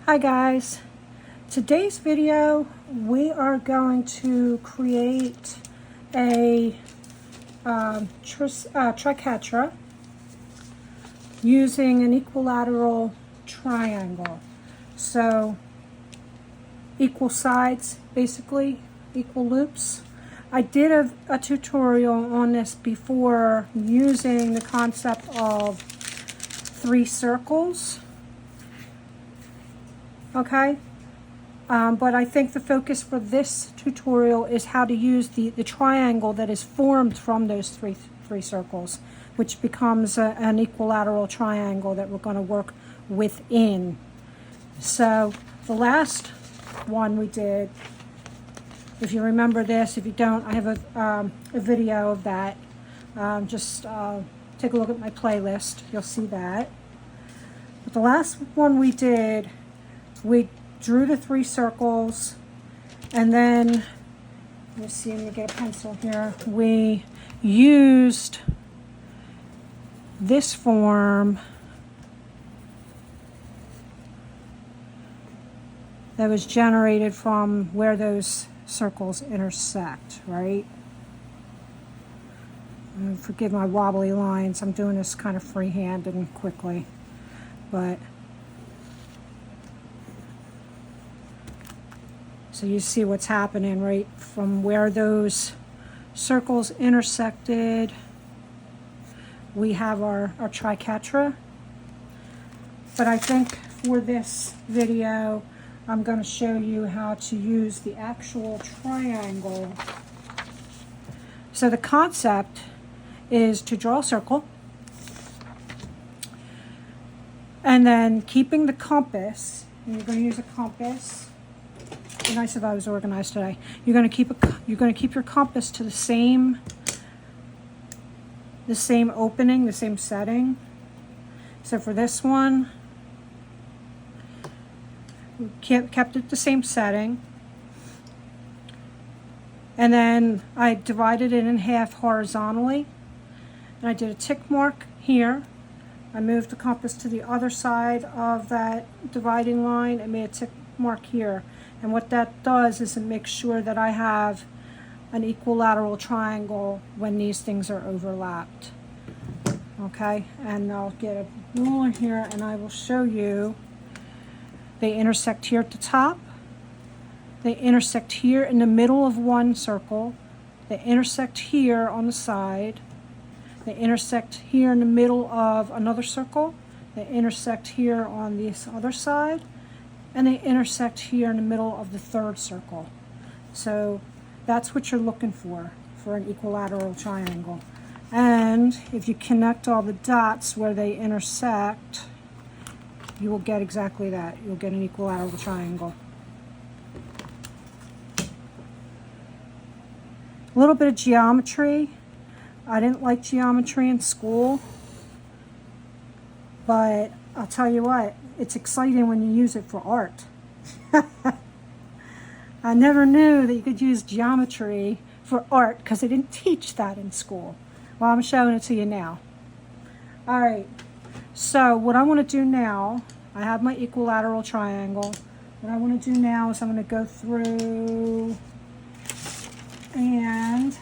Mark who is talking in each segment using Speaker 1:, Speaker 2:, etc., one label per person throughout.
Speaker 1: Hi guys, today's video we are going to create a triquetra using an equilateral triangle. So equal sides, basically equal loops. I did a tutorial on this before using the concept of 3 circles. Okay, but I think the focus for this tutorial is how to use the triangle that is formed from those three circles, which becomes an equilateral triangle that we're going to work within. So the last one we did, if you remember this, if you don't, I have a video of that. Just take a look at my playlist, you'll see that. But the last one we did, we drew the 3 circles, and then, let's see, let me get a pencil here. We used this form that was generated from where those circles intersect, right? And forgive my wobbly lines. I'm doing this kind of freehand and quickly, but so you see what's happening right from where those circles intersected. We have our triquetra. But I think for this video, I'm going to show you how to use the actual triangle. So the concept is to draw a circle, and then keeping the compass, and you're going to use a compass. It'd be nice if I was organized today. You're going to keep your compass to the same opening, the same setting. So for this one, we kept it the same setting. And then I divided it in half horizontally. And I did a tick mark here. I moved the compass to the other side of that dividing line and made a tick mark here. And what that does is it makes sure that I have an equilateral triangle when these things are overlapped. Okay, and I'll get a ruler here and I will show you. They intersect here at the top. They intersect here in the middle of one circle. They intersect here on the side. They intersect here in the middle of another circle. They intersect here on this other side. And they intersect here in the middle of the third circle. So that's what you're looking for an equilateral triangle. And if you connect all the dots where they intersect, you will get exactly that. You'll get an equilateral triangle. A little bit of geometry. I didn't like geometry in school, but I'll tell you what, it's exciting when you use it for art. I never knew that you could use geometry for art because they didn't teach that in school. Well, I'm showing it to you now. All right, so what I want to do now, I have my equilateral triangle. What I want to do now is I'm going to go through and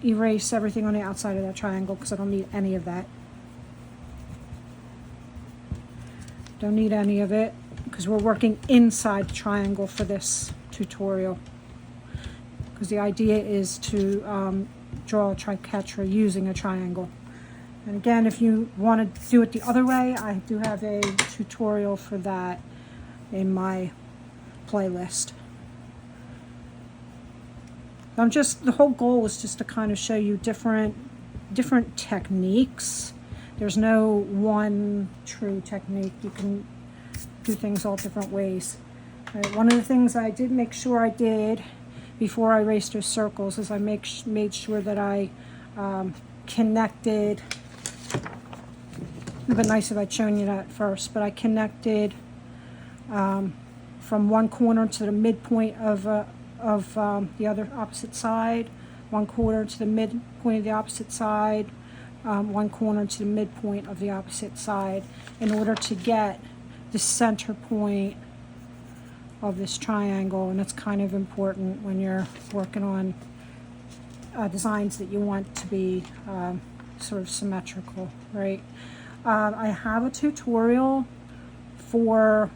Speaker 1: erase everything on the outside of that triangle because I don't need any of that. Don't need any of it because we're working inside the triangle for this tutorial. Because the idea is to draw a triquetra using a triangle. And again, if you want to do it the other way, I do have a tutorial for that in my playlist. The whole goal is just to kind of show you different techniques. There's no one true technique. You can do things all different ways. Right, one of the things I did make sure I did before I erased those circles is I made sure that I connected. It would have been nice if I'd shown you that first, but I connected from one corner to the midpoint of the other opposite side, one corner to the midpoint of the opposite side, one corner to the midpoint of the opposite side in order to get the center point of this triangle, and it's kind of important when you're working on designs that you want to be sort of symmetrical, right? I have a tutorial for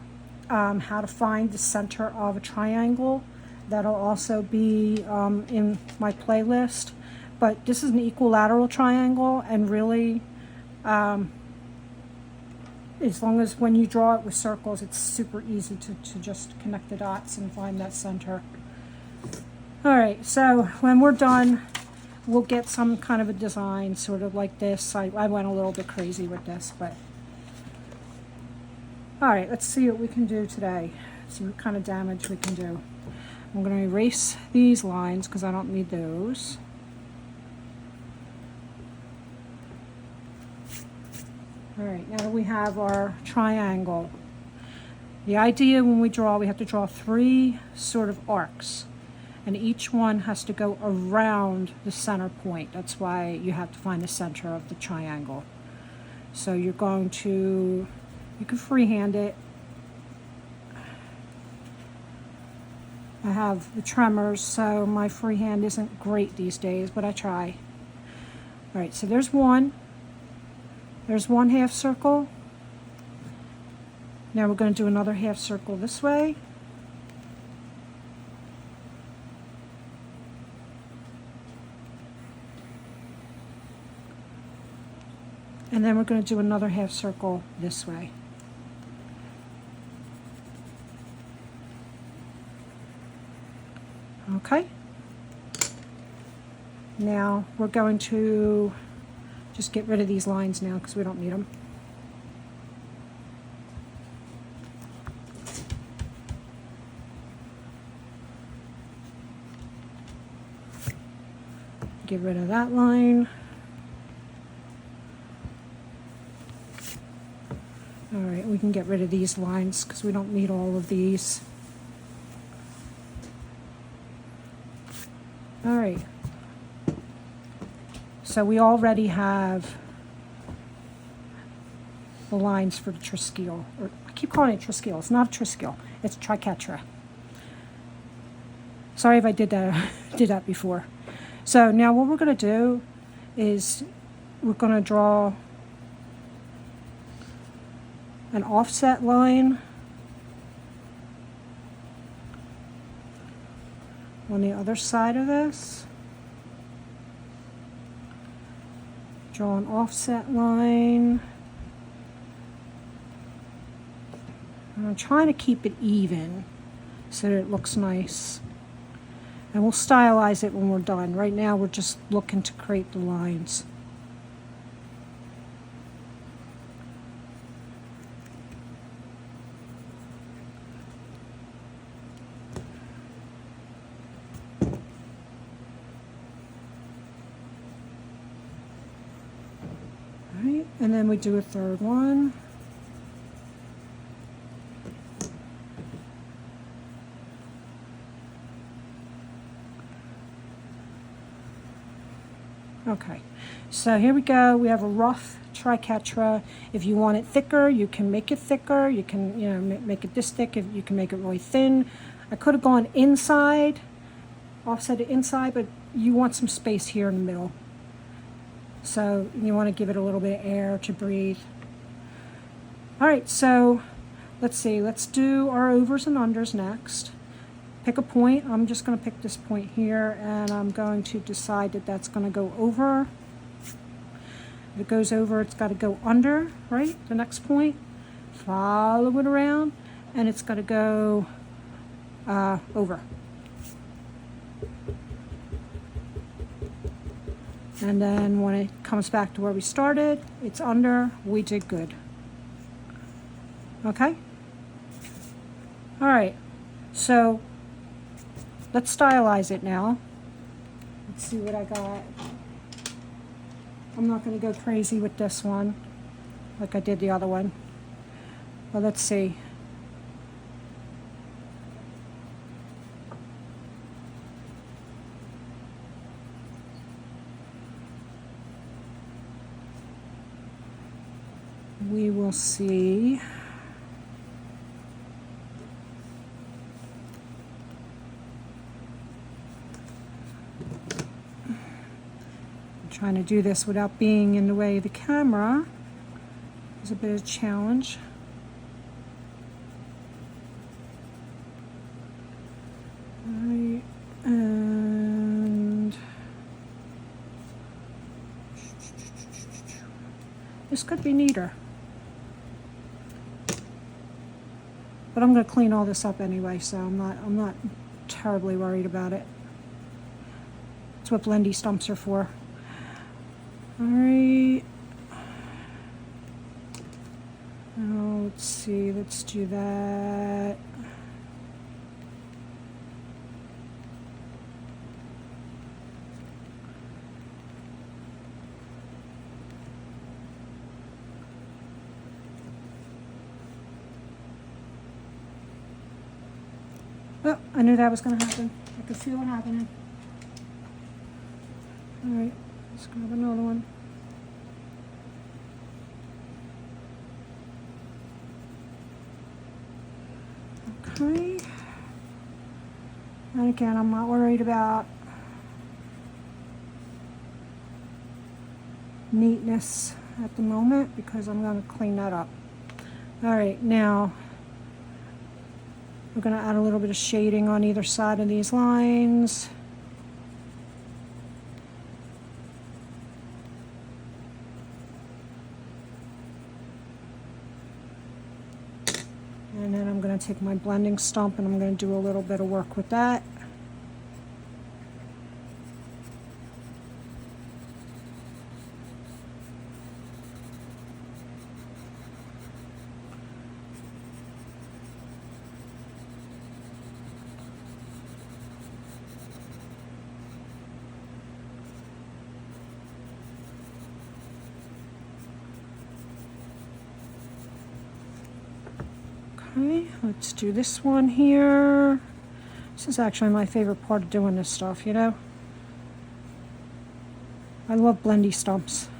Speaker 1: how to find the center of a triangle. That'll also be in my playlist. But this is an equilateral triangle, and really, as long as when you draw it with circles, it's super easy to just connect the dots and find that center. All right, so when we're done, we'll get some kind of a design sort of like this. I went a little bit crazy with this, but all right, let's see what we can do today. See what kind of damage we can do. I'm going to erase these lines because I don't need those. All right, now that we have our triangle, the idea when we draw, we have to draw 3 sort of arcs, and each one has to go around the center point. That's why you have to find the center of the triangle. So you're going to, you can freehand it. I have the tremors, so my freehand isn't great these days, but I try. All right, so there's one. There's one half circle. Now we're going to do another half circle this way. And then we're going to do another half circle this way. Okay. Now we're going to just get rid of these lines now because we don't need them. Get rid of that line. All right, we can get rid of these lines because we don't need all of these. All right. So we already have the lines for the triquetra. Or I keep calling it triquetra. It's not a triquetra. It's triquetra. Sorry if I did that before. So now what we're going to do is we're going to draw an offset line on the other side of this. Draw an offset line. And I'm trying to keep it even so that it looks nice. And we'll stylize it when we're done. Right now we're just looking to create the lines. And then we do a third one. Okay, so here we go. We have a rough triquetra. If you want it thicker, you can make it thicker. You can, make it this thick. If you can make it really thin. I could have gone inside, offset it inside, but you want some space here in the middle. So you want to give it a little bit of air to breathe. All right, so let's see. Let's do our overs and unders next. Pick a point. I'm just going to pick this point here, and I'm going to decide that that's going to go over. If it goes over, it's got to go under, right? The next point. Follow it around, and it's got to go over. And then when it comes back to where we started, it's under. We did good. Okay? All right. So let's stylize it now. Let's see what I got. I'm not going to go crazy with this one like I did the other one. But let's see. We will see. trying to do this without being in the way of the camera is a bit of a challenge. Alright, and this could be neater. But I'm going to clean all this up anyway, so I'm not terribly worried about it. That's what blendy stumps are for. Alright. Now let's see, let's do that. Oh, I knew that was going to happen. I could feel it happening. Alright, let's grab another one. Okay. And again, I'm not worried about neatness at the moment because I'm going to clean that up. Alright, now we're going to add a little bit of shading on either side of these lines. And then I'm going to take my blending stump and I'm going to do a little bit of work with that. Okay, let's do this one here. This is actually my favorite part of doing this stuff, you know? I love blendy stumps.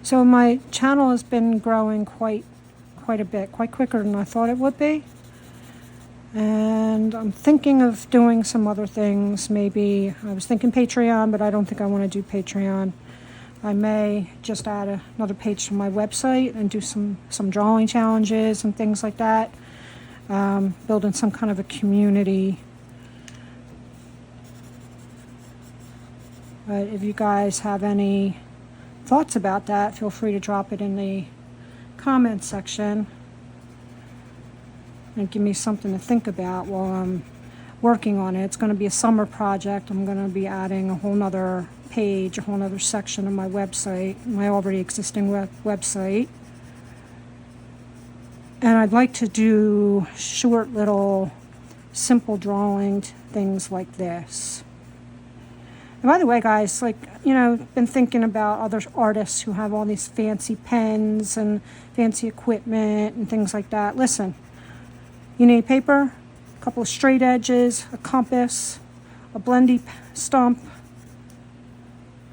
Speaker 1: So my channel has been growing quite a bit, quite quicker than I thought it would be. And I'm thinking of doing some other things. Maybe I was thinking Patreon, but I don't think I want to do Patreon. I may just add another page to my website and do some drawing challenges and things like that. Building some kind of a community. But if you guys have any thoughts about that, feel free to drop it in the comments section. And give me something to think about while I'm working on it. It's going to be a summer project. I'm going to be adding a whole nother page, a whole nother section of my website, my already existing website. And I'd like to do short little simple drawing things like this. And by the way, guys, like, you know, been thinking about other artists who have all these fancy pens and fancy equipment and things like that. Listen. You need paper, a couple of straight edges, a compass, a blendy stump,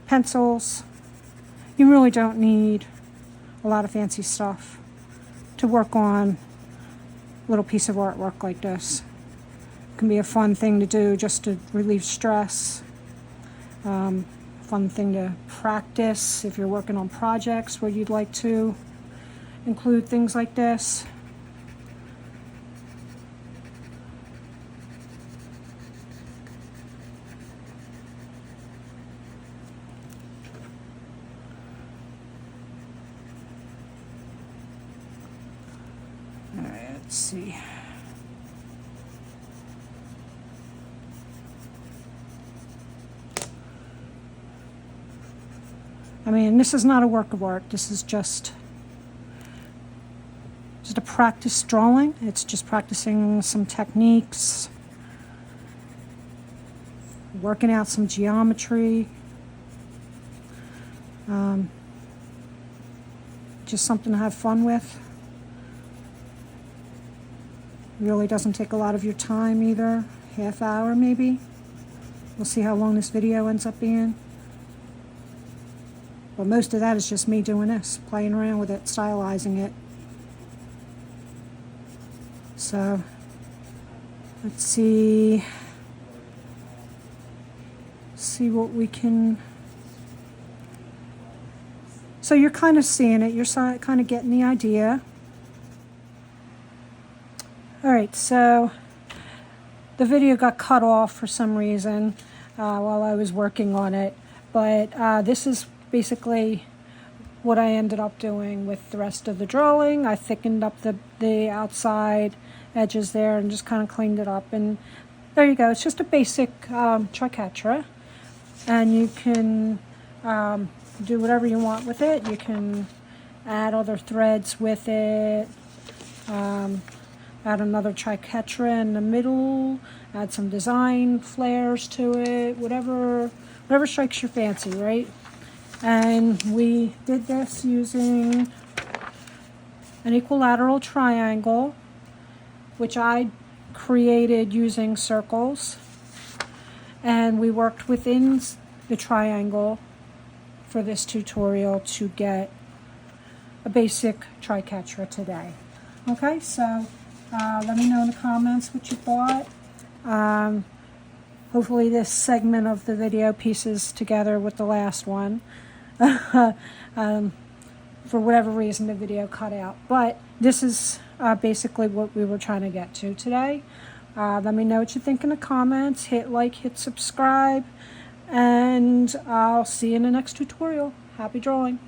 Speaker 1: pencils. You really don't need a lot of fancy stuff to work on a little piece of artwork like this. It can be a fun thing to do just to relieve stress. Fun thing to practice if you're working on projects where you'd like to include things like this. Let's see. I mean, this is not a work of art. This is just a practice drawing. It's just practicing some techniques, working out some geometry. Just something to have fun with. Really doesn't take a lot of your time either. Half hour maybe. We'll see how long this video ends up being. But most of that is just me doing this, playing around with it, stylizing it. So let's see what we can. So you're kind of seeing it, you're kind of getting the idea. All right, so the video got cut off for some reason while I was working on it, but this is basically what I ended up doing with the rest of the drawing. I thickened up the outside edges there and just kind of cleaned it up, and there you go. It's just a basic triquetra, and you can do whatever you want with it. You can add other threads with it, add another triquetra in the middle, add some design flares to it, whatever strikes your fancy, right? And we did this using an equilateral triangle, which I created using circles, and we worked within the triangle for this tutorial to get a basic triquetra today. Okay, so let me know in the comments what you thought. Hopefully this segment of the video pieces together with the last one. For whatever reason the video cut out, but this is basically what we were trying to get to today. Let me know what you think in the comments. Hit like, hit subscribe, and I'll see you in the next tutorial. Happy drawing.